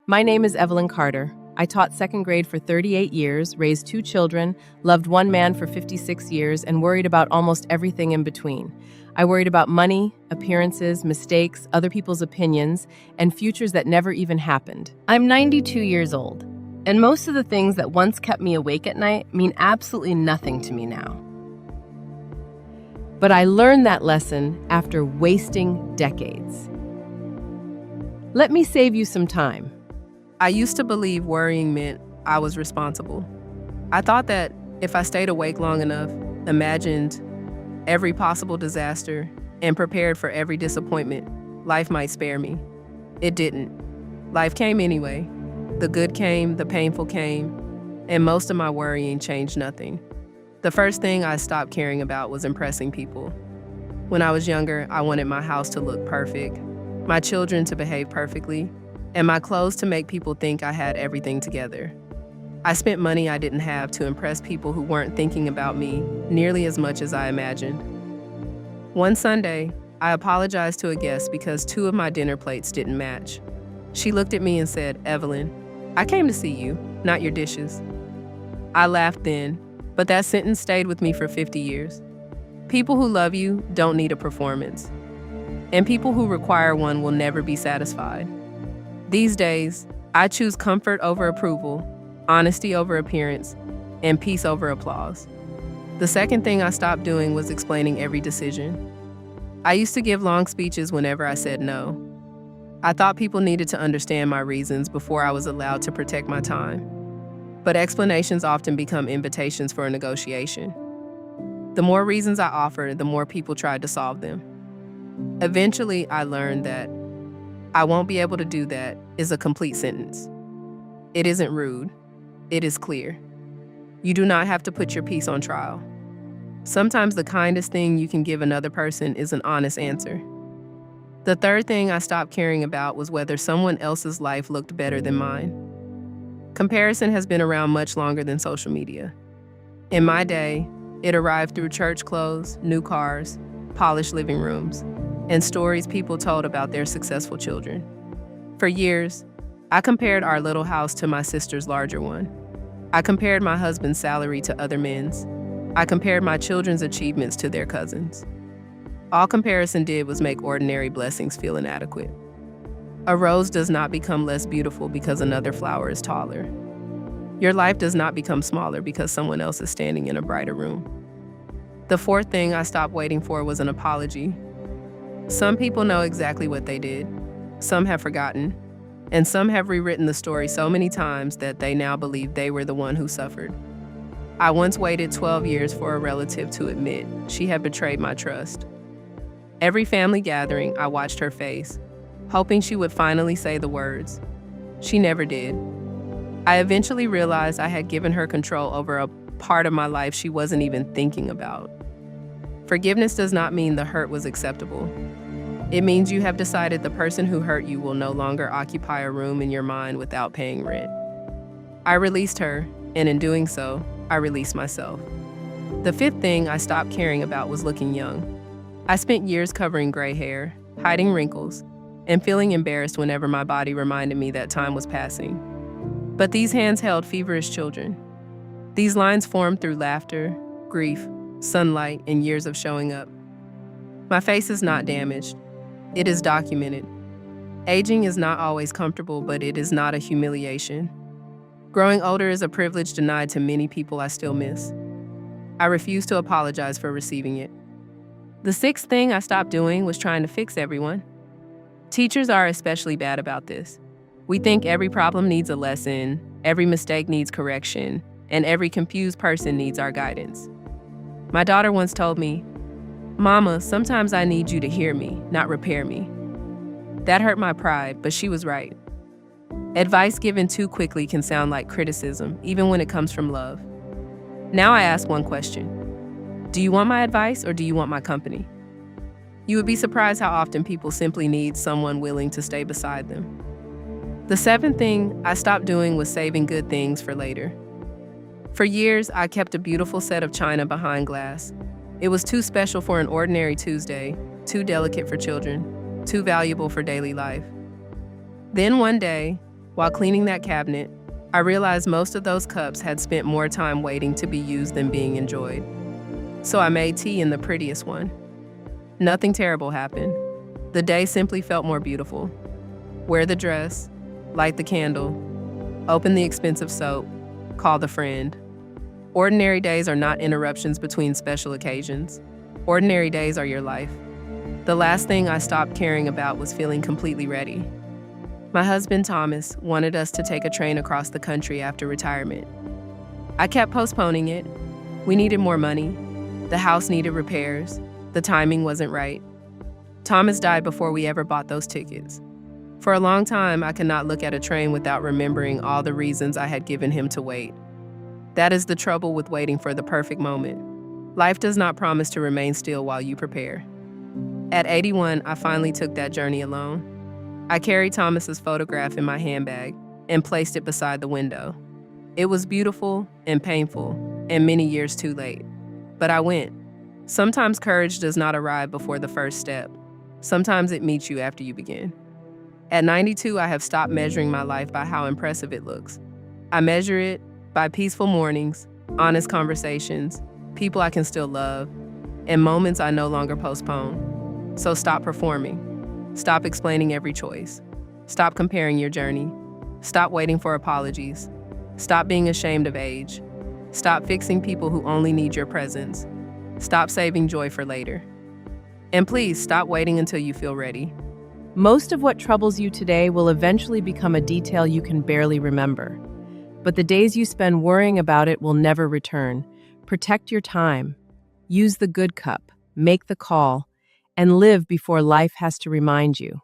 My name is Evelyn Carter. I taught second grade for 38 years, raised 2 children, loved one man for 56 years, and worried about almost everything in between. I worried about money, appearances, mistakes, other people's opinions, and futures that never even happened. I'm 92 years old, and most of the things that once kept me awake at night mean absolutely nothing to me now. But I learned that lesson after wasting decades. Let me save you some time. I used to believe worrying meant I was responsible. I thought that if I stayed awake long enough, imagined every possible disaster, and prepared for every disappointment, life might spare me. It didn't. Life came anyway. The good came, the painful came, and most of my worrying changed nothing. The first thing I stopped caring about was impressing people. When I was younger, I wanted my house to look perfect, my children to behave perfectly, and my clothes to make people think I had everything together. I spent money I didn't have to impress people who weren't thinking about me nearly as much as I imagined. One Sunday, I apologized to a guest because 2 of my dinner plates didn't match. She looked at me and said, "Evelyn, I came to see you, not your dishes." I laughed then, but that sentence stayed with me for 50 years. People who love you don't need a performance, and people who require one will never be satisfied. These days, I choose comfort over approval, honesty over appearance, and peace over applause. The second thing I stopped doing was explaining every decision. I used to give long speeches whenever I said no. I thought people needed to understand my reasons before I was allowed to protect my time. But explanations often become invitations for a negotiation. The more reasons I offered, the more people tried to solve them. Eventually, I learned that "I won't be able to do that" is a complete sentence. It isn't rude. It is clear. You do not have to put your peace on trial. Sometimes the kindest thing you can give another person is an honest answer. The third thing I stopped caring about was whether someone else's life looked better than mine. Comparison has been around much longer than social media. In my day, it arrived through church clothes, new cars, polished living rooms, and stories people told about their successful children. For years, I compared our little house to my sister's larger one. I compared my husband's salary to other men's. I compared my children's achievements to their cousins. All comparison did was make ordinary blessings feel inadequate. A rose does not become less beautiful because another flower is taller. Your life does not become smaller because someone else is standing in a brighter room. The fourth thing I stopped waiting for was an apology. Some people know exactly what they did. Some have forgotten. And some have rewritten the story so many times that they now believe they were the one who suffered. I once waited 12 years for a relative to admit she had betrayed my trust. Every family gathering, I watched her face, hoping she would finally say the words. She never did. I eventually realized I had given her control over a part of my life she wasn't even thinking about. Forgiveness does not mean the hurt was acceptable. It means you have decided the person who hurt you will no longer occupy a room in your mind without paying rent. I released her, and in doing so, I released myself. The fifth thing I stopped caring about was looking young. I spent years covering gray hair, hiding wrinkles, and feeling embarrassed whenever my body reminded me that time was passing. But these hands held feverish children. These lines formed through laughter, grief, sunlight, and years of showing up. My face is not damaged. It is documented. Aging is not always comfortable, but it is not a humiliation. Growing older is a privilege denied to many people I still miss. I refuse to apologize for receiving it. The sixth thing I stopped doing was trying to fix everyone. Teachers are especially bad about this. We think every problem needs a lesson, every mistake needs correction, and every confused person needs our guidance. My daughter once told me, "Mama, sometimes I need you to hear me, not repair me." That hurt my pride, but she was right. Advice given too quickly can sound like criticism, even when it comes from love. Now I ask one question. Do you want my advice or do you want my company? You would be surprised how often people simply need someone willing to stay beside them. The seventh thing I stopped doing was saving good things for later. For years, I kept a beautiful set of china behind glass. It was too special for an ordinary Tuesday, too delicate for children, too valuable for daily life. Then one day, While cleaning that cabinet, I realized most of those cups had spent more time waiting to be used than being enjoyed. So I made tea in the prettiest one. Nothing terrible happened. The day simply felt more beautiful. Wear the dress, light the candle, open the expensive soap, call the friend. Ordinary days are not interruptions between special occasions. Ordinary days are your life. The last thing I stopped caring about was feeling completely ready. My husband, Thomas, wanted us to take a train across the country after retirement. I kept postponing it. We needed more money. The house needed repairs. The timing wasn't right. Thomas died before we ever bought those tickets. For a long time, I could not look at a train without remembering all the reasons I had given him to wait. That is the trouble with waiting for the perfect moment. Life does not promise to remain still while you prepare. At 81, I finally took that journey alone. I carried Thomas's photograph in my handbag and placed it beside the window. It was beautiful and painful, and many years too late. But I went. Sometimes courage does not arrive before the first step. Sometimes it meets you after you begin. At 92, I have stopped measuring my life by how impressive it looks. I measure it by peaceful mornings, honest conversations, people I can still love, and moments I no longer postpone. So stop performing. Stop explaining every choice. Stop comparing your journey. Stop waiting for apologies. Stop being ashamed of age. Stop fixing people who only need your presence. Stop saving joy for later. And please stop waiting until you feel ready. Most of what troubles you today will eventually become a detail you can barely remember. But the days you spend worrying about it will never return. Protect your time. Use the good cup. Make the call. And live before life has to remind you.